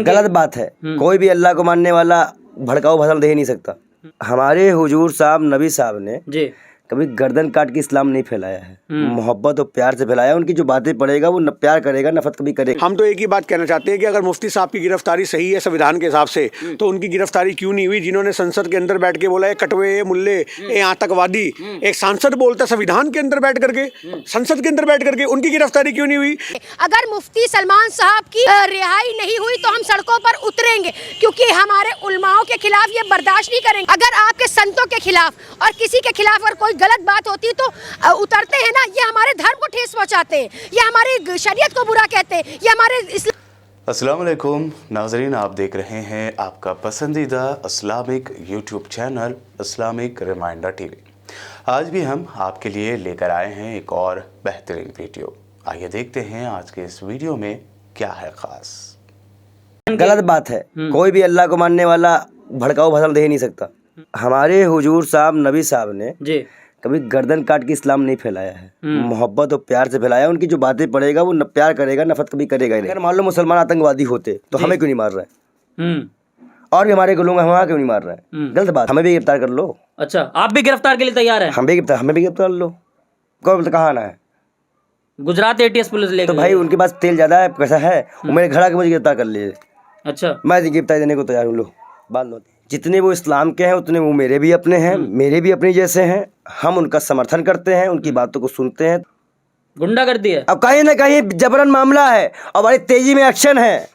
गलत बात है। कोई भी अल्लाह को मानने वाला भड़काऊ भाषण दे ही नहीं सकता। हमारे हुजूर साहब नबी साहब ने जी कभी गर्दन काट के इस्लाम नहीं फैलाया है, मोहब्बत और प्यार से फैलाया है। उनकी जो बातें पढ़ेगा वो प्यार करेगा, नफरत कभी करेगा। हम तो एक ही बात कहना चाहते हैं कि अगर मुफ्ती साहब की गिरफ्तारी सही है संविधान के हिसाब से, तो उनकी गिरफ्तारी क्यों नहीं हुई? जिन्होंने संसद के अंदर बैठ के बोला है कटवे ये मुल्ले ये आतंकवादी, एक सांसद बोलता संविधान के अंदर बैठ करके, संसद के अंदर बैठ करके, उनकी गिरफ्तारी क्यों नहीं हुई? अगर मुफ्ती सलमान साहब की रिहाई नहीं हुई तो हम सड़कों पर उतरेंगे, क्योंकि हमारे उलमाओं के खिलाफ ये बर्दाश्त नहीं करेंगे। अगर आपके संतों के खिलाफ और किसी के खिलाफ अगर कोई गलत बात होती तो उतरते हैं ना। ये हमारे धर्म को ठेस पहुंचाते हैं, ये हमारी शरीयत को बुरा कहते हैं, ये हमारे अस्सलाम वालेकुम नाज़रीन, आप देख रहे हैं आपका पसंदीदा Islamic YouTube channel Islamic reminder TV. आज भी हम आपके लिए लेकर आए हैं एक और बेहतरीन वीडियो। आइए देखते हैं आज के इस वीडियो में क्या है खास। गलत बात है। कोई भी अल्लाह को मानने वाला भड़काऊ भाषण दे ही नहीं सकता। हमारे हुजूर साहब नबी साहब ने जी कभी गर्दन काट के इस्लाम नहीं फैलाया है, मोहब्बत और प्यार से फैलाया है। उनकी जो बातें पढ़ेगा वो प्यार करेगा, नफरत कभी करेगा ही नहीं। अगर मान लो मुसलमान आतंकवादी होते तो हमें क्यों नहीं मार रहे हैं? और भी हमारे लोग हमें क्यों नहीं मार रहे हैं? गलत बात। हमें भी गिरफ्तार कर लो। अच्छा, आप भी गिरफ्तार के लिए तैयार हैं? हमें भी गिरफ्तार कर लो। कौन कहाँ आना है? गुजरात एटीएस पुलिस लेके तो भाई उनके पास तेल ज्यादा है, पैसा है, वो मेरे घर आके मुझे गिरफ्तार कर लिए। अच्छा, मैं गिरफ्तारी देने को तैयार हूँ। लो बात लो। जितने वो इस्लाम के हैं उतने वो मेरे भी अपने हैं, मेरे भी अपने जैसे हैं। हम उनका समर्थन करते हैं, उनकी बातों को सुनते हैं। गुंडागर्दी है। अब कहीं ना कहीं जबरन मामला है और बड़ी तेजी में एक्शन है।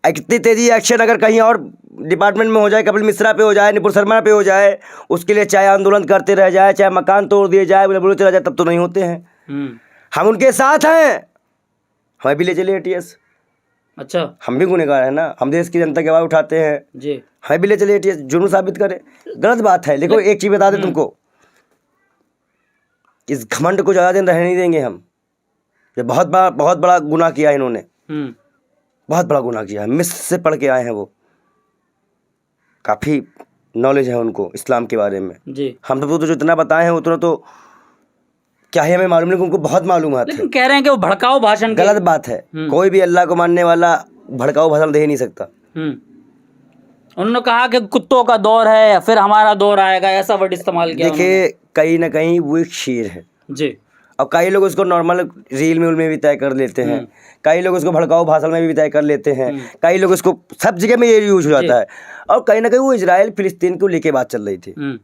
कितनी तेजी एक्शन अगर कहीं और डिपार्टमेंट में हो जाए, कपिल मिश्रा पे हो जाए, निपुण शर्मा पे हो जाए, उसके लिए चाहे आंदोलन करते रह जाए, चाहे मकान तोड़ दिए जाए, बोलते रह जाए, तब तो नहीं होते हैं। हम उनके साथ हैं। हमें भी ले चले एटीएस। अच्छा, हम भी गुनहगार हैं ना, हम देश की जनता की आवाज़ उठाते हैं जी। हमें भी ले चले एटीएस, जुर्म साबित करे। गलत बात है। देखो एक चीज बता दे तुमको, इस घमंड को ज़्यादा दिन रहने नहीं देंगे हम। ये बहुत बड़ा गुनाह किया इन्होंने, बहुत बड़ा गुनाह किया है। मिस्र से पढ़ के आए हैं वो, काफ़ी नॉलेज है उनको इस्लाम के बारे में जी। हम तो जितना बताए हैं उतना तो क्या है हमें मालूम नहीं, उनको बहुत मालूम है। लेकिन कह रहे हैं कि वो भड़काऊ भाषण गलत बात है। कोई भी अल्लाह को मानने वाला भड़काऊ भाषण दे ही नहीं सकता। उन्होंने कहा कि कुत्तों का दौर है या फिर हमारा दौर आएगा, ऐसा वर्ड इस्तेमाल किया। देखिए कहीं ना कहीं वो एक शेर है जी। अब कई लोग उसको नॉर्मल रील में भी तय कर लेते हैं, कई लोग उसको भड़काऊ भाषण में भी तय कर लेते हैं, कई लोग उसको सब जगह में ये यूज हो जाता है। और कहीं ना कहीं वो इजराइल फिलिस्तीन को लेके बात चल रही थी।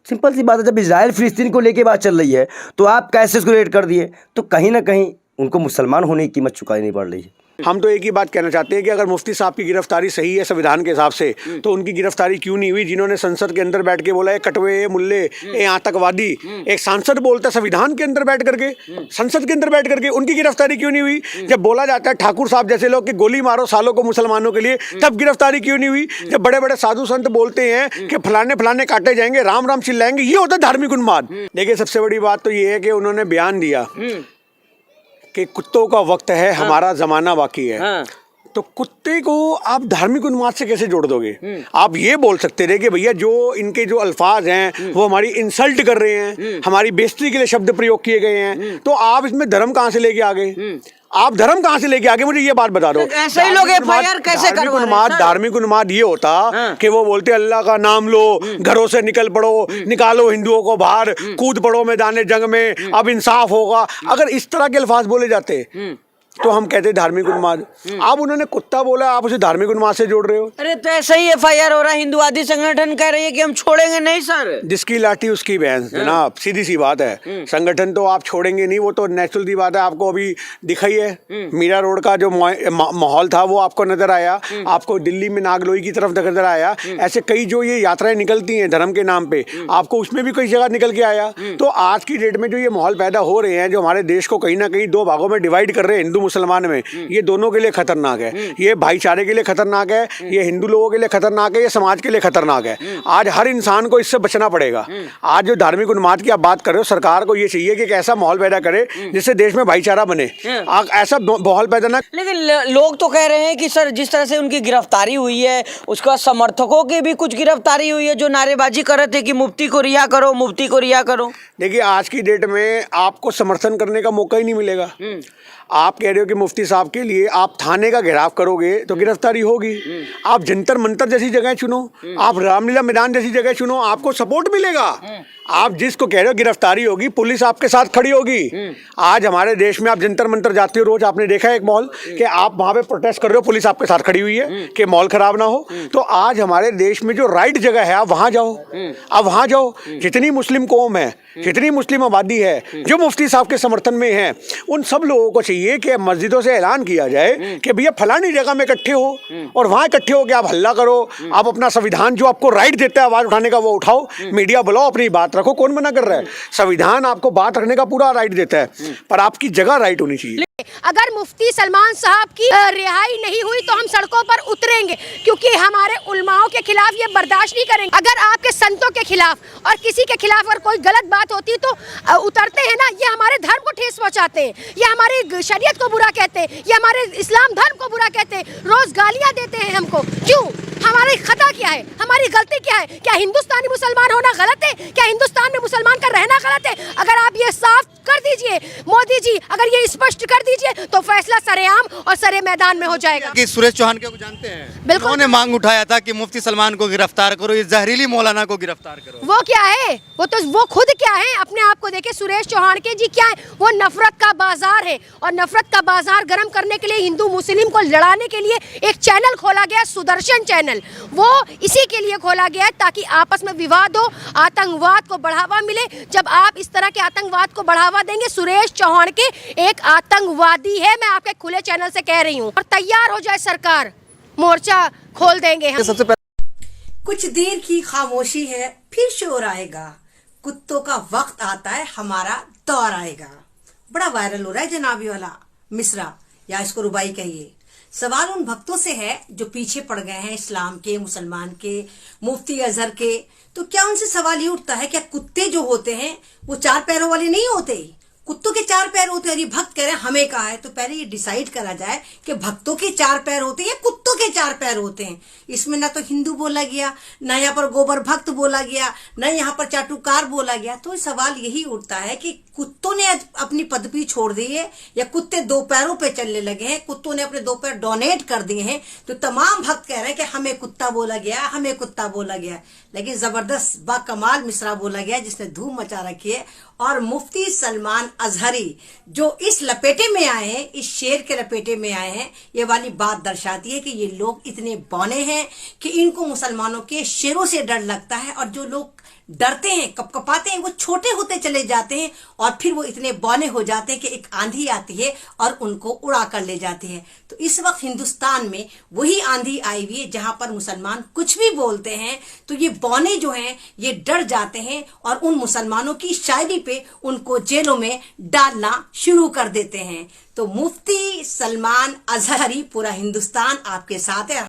सिंपल सी बात है, जब इजराइल फिलिस्तीन को लेके बात चल रही है तो आप कैसे उसको रेट कर दिए? तो कहीं ना कहीं उनको मुसलमान होने की कीमत चुकानी पड़ रही है। हम तो एक ही बात कहना चाहते हैं कि अगर मुफ्ती साहब की गिरफ्तारी सही है संविधान के हिसाब से, तो उनकी गिरफ्तारी क्यों नहीं हुई? जिन्होंने संसद के अंदर बैठ के बोला है कटवे ये मुल्ले ये आतंकवादी, एक सांसद बोलता संविधान के अंदर बैठ करके, संसद के अंदर बैठ करके, उनकी गिरफ्तारी क्यों नहीं हुई? जब बोला जाता है ठाकुर साहब जैसे लोग कि गोली मारो सालों को मुसलमानों के लिए, तब गिरफ्तारी क्यों नहीं हुई? जब बड़े बड़े साधु संत बोलते हैं कि फलाने काटे जाएंगे, राम राम चिल्लाएंगे, ये होता है धार्मिक उन्माद। देखिए सबसे बड़ी बात तो ये है कि उन्होंने बयान दिया कि कुत्तों का वक्त है, हमारा जमाना बाकी है। तो कुत्ते को आप धार्मिक उन्माद से कैसे जोड़ दोगे? आप ये बोल सकते रहे कि भैया जो इनके जो अल्फाज हैं वो हमारी इंसल्ट कर रहे हैं, हमारी बेइज्जती के लिए शब्द प्रयोग किए गए हैं, तो आप इसमें धर्म कहाँ से लेके आ गए? आप धर्म कहाँ से लेके आगे? मुझे ये बात बता दो। ऐसे ही लोग एफआईआर कैसे करवा रहे हैं? धार्मिक उन्माद ये होता कि वो बोलते अल्लाह का नाम लो, घरों से निकल पड़ो, निकालो हिंदुओं को बाहर, कूद पड़ो मैदान जंग में, अब इंसाफ होगा। अगर इस तरह के अल्फाज बोले जाते तो हम कहते धार्मिक उन्माद। आप उन्होंने कुत्ता बोला, आप उसे धार्मिक उन्माद से जोड़ रहे हो। अरे तो ऐसा ही एफआईआर हो रहा है, हिंदुवादी संगठन कह रही है कि हम छोड़ेंगे नहीं सर। जिसकी लाठी उसकी भैंस जनाब, सीधी सी बात है। संगठन तो आप छोड़ेंगे नहीं, वो तो नेचुरल सी बात है। आपको अभी दिखाई है मीरा रोड का जो माहौल था वो आपको नजर आया, आपको दिल्ली में नागलोई की तरफ नजर आया। ऐसे कई जो ये यात्राएं निकलती हैं धर्म के नाम पे, आपको उसमें भी कई जगह निकल के आया। तो आज की डेट में जो ये माहौल पैदा हो रहे हैं, जो हमारे देश को कहीं ना कहीं दो भागों में डिवाइड कर रहे हैं, हिंदू मुसलमान में, ये दोनों के लिए खतरनाक है। ये भाईचारे के लिए खतरनाक है, ये हिंदू लोगों के लिए खतरनाक है, ये समाज के लिए खतरनाक है। आज हर इंसान को इससे बचना पड़ेगा। आज जो धार्मिक उन्माद की आप बात कर रहे हो, सरकार को ये चाहिए कि एक ऐसा माहौल पैदा करे जिससे देश में भाईचारा बने। ऐसा माहौल पैदा ना। लेकिन लोग तो कह रहे हैं कि सर जिस तरह से उनकी गिरफ्तारी हुई है, उसका समर्थकों की भी कुछ गिरफ्तारी हुई है जो नारेबाजी कर रहे थे कि मुफ्ती को रिहा करो, मुफ्ती को रिहा करो। देखिए आज की डेट में आपको समर्थन करने का मौका ही नहीं मिलेगा। आप कह रहे हो कि मुफ्ती साहब के लिए आप थाने का घेराव करोगे तो गिरफ्तारी होगी। आप जंतर मंतर जैसी जगह चुनो, आप रामलीला मैदान जैसी जगह चुनो, आपको सपोर्ट मिलेगा। आप जिसको कह रहे हो गिरफ्तारी होगी, पुलिस आपके साथ खड़ी होगी। आज हमारे देश में आप जंतर मंतर जाते हो रोज, आपने देखा है एक मॉल कि आप वहां पे प्रोटेस्ट कर रहे हो, पुलिस आपके साथ खड़ी हुई है कि मॉल खराब ना हो। तो आज हमारे देश में जो राइट जगह है आप वहां जाओ, आप वहां जाओ। जितनी मुस्लिम कौम है, जितनी मुस्लिम आबादी है जो मुफ्ती साहब के समर्थन में है, उन सब लोगों को चाहिए कि मस्जिदों से ऐलान किया जाए कि भैया फलानी जगह में इकट्ठे हो और वहां इकट्ठे हो के आप हल्ला करो, आप अपना संविधान जो आपको राइट देता है आवाज उठाने का वो उठाओ, मीडिया बुलाओ, अपनी बात रखो। कौन मना कर रहा है? संविधान आपको बात रखने का पूरा राइट देता है, पर आपकी जगह राइट होनी चाहिए। अगर मुफ्ती सलमान साहब की रिहाई नहीं हुई तो हम सड़कों पर उतरेंगे, क्योंकि हमारे उलमाओं के खिलाफ ये बर्दाश्त नहीं करेंगे। अगर आपके संतों के खिलाफ और किसी के खिलाफ अगर कोई गलत बात होती है तो उतरते हैं ना। ये हमारे धर्म को ठेस पहुंचाते हैं, ये हमारी शरीयत को बुरा कहते हैं, ये हमारे इस्लाम धर्म को बुरा कहते हैं, रोज गालियां देते हैं हमको। क्यों? हमारी खता क्या है? हमारी गलती क्या है? क्या हिंदुस्तानी मुसलमान होना गलत है? क्या हिंदुस्तान में मुसलमान का रहना गलत है? अगर आप ये साफ कर दीजिए मोदी जी, अगर ये स्पष्ट कर दीजिए तो फैसला सरेआम और सरे मैदान में हो जाएगा। कि सुरेश चौहान को जानते हैं? बिल्कुल। उन्होंने मांग उठाया था कि मुफ्ती सलमान को गिरफ्तार करो, इस जहरीली मौलाना को गिरफ्तार करो। वो क्या है? वो खुद क्या है? अपने आप को देखे। सुरेश चौहान के जी क्या है? वो नफरत का बाजार है, और नफरत का बाजार गर्म करने के लिए, हिंदू मुस्लिम को लड़ाने के लिए एक चैनल खोला गया, सुदर्शन चैनल। वो इसी के लिए खोला गया है ताकि आपस में विवाद हो, आतंकवाद को बढ़ावा मिले। जब आप इस तरह के आतंकवाद को बढ़ावा देंगे, सुरेश चौहान के एक आतंकवादी है, मैं आपके खुले चैनल से कह रही हूँ, और तैयार हो जाए सरकार, मोर्चा खोल देंगे हम। सबसे कुछ देर की खामोशी है, फिर शोर आएगा, कुत्तों का वक्त आता है, हमारा दौर आएगा। बड़ा वायरल हो रहा है जनाबी वाला मिसरा, या इसको रुबाई कहिए। सवाल उन भक्तों से है जो पीछे पड़ गए हैं इस्लाम के, मुसलमान के, मुफ्ती अजहर के। तो क्या उनसे सवाल ये उठता है, क्या कुत्ते जो होते हैं वो 4 पैरों वाले नहीं होते? कुत्तों के 4 पैर होते हैं। ये भक्त कह रहे हैं हमें कहा है, तो पहले ये डिसाइड करा जाए कि भक्तों के 4 पैर होते हैं या कुत्तों के 4 पैर होते हैं। इसमें ना तो हिंदू बोला गया, ना यहाँ पर गोबर भक्त बोला गया, ना यहाँ पर चाटुकार बोला गया। तो सवाल यही उठता है कि कुत्तों ने अपनी पदवी छोड़ दी है या कुत्ते 2 पैरों पे चलने लगे हैं, कुत्तों ने अपने 2 पैर डोनेट कर दिए हैं। तो तमाम भक्त कह रहे हैं कि हमें कुत्ता बोला गया, हमें कुत्ता बोला गया। लेकिन जबरदस्त बाकमाल मिसरा बोला गया जिसने धूम मचा रखी है। और मुफ्ती सलमान अजहरी जो इस लपेटे में आए हैं, इस शेर के लपेटे में आए हैं, ये वाली बात दर्शाती है कि ये लोग इतने बौने हैं कि इनको मुसलमानों के शेरों से डर लगता है। और जो लोग डरते हैं, कपकपाते हैं, वो छोटे होते चले जाते हैं और फिर वो इतने बौने हो जाते हैं कि एक आंधी आती है और उनको उड़ा कर ले जाती है। तो इस वक्त हिंदुस्तान में वही आंधी आई हुई है जहां पर मुसलमान कुछ भी बोलते हैं तो ये बौने जो हैं ये डर जाते हैं और उन मुसलमानों की शायरी पे उनको जेलों में डालना शुरू कर देते हैं। तो मुफ्ती सलमान अजहरी, पूरा हिंदुस्तान आपके साथ है।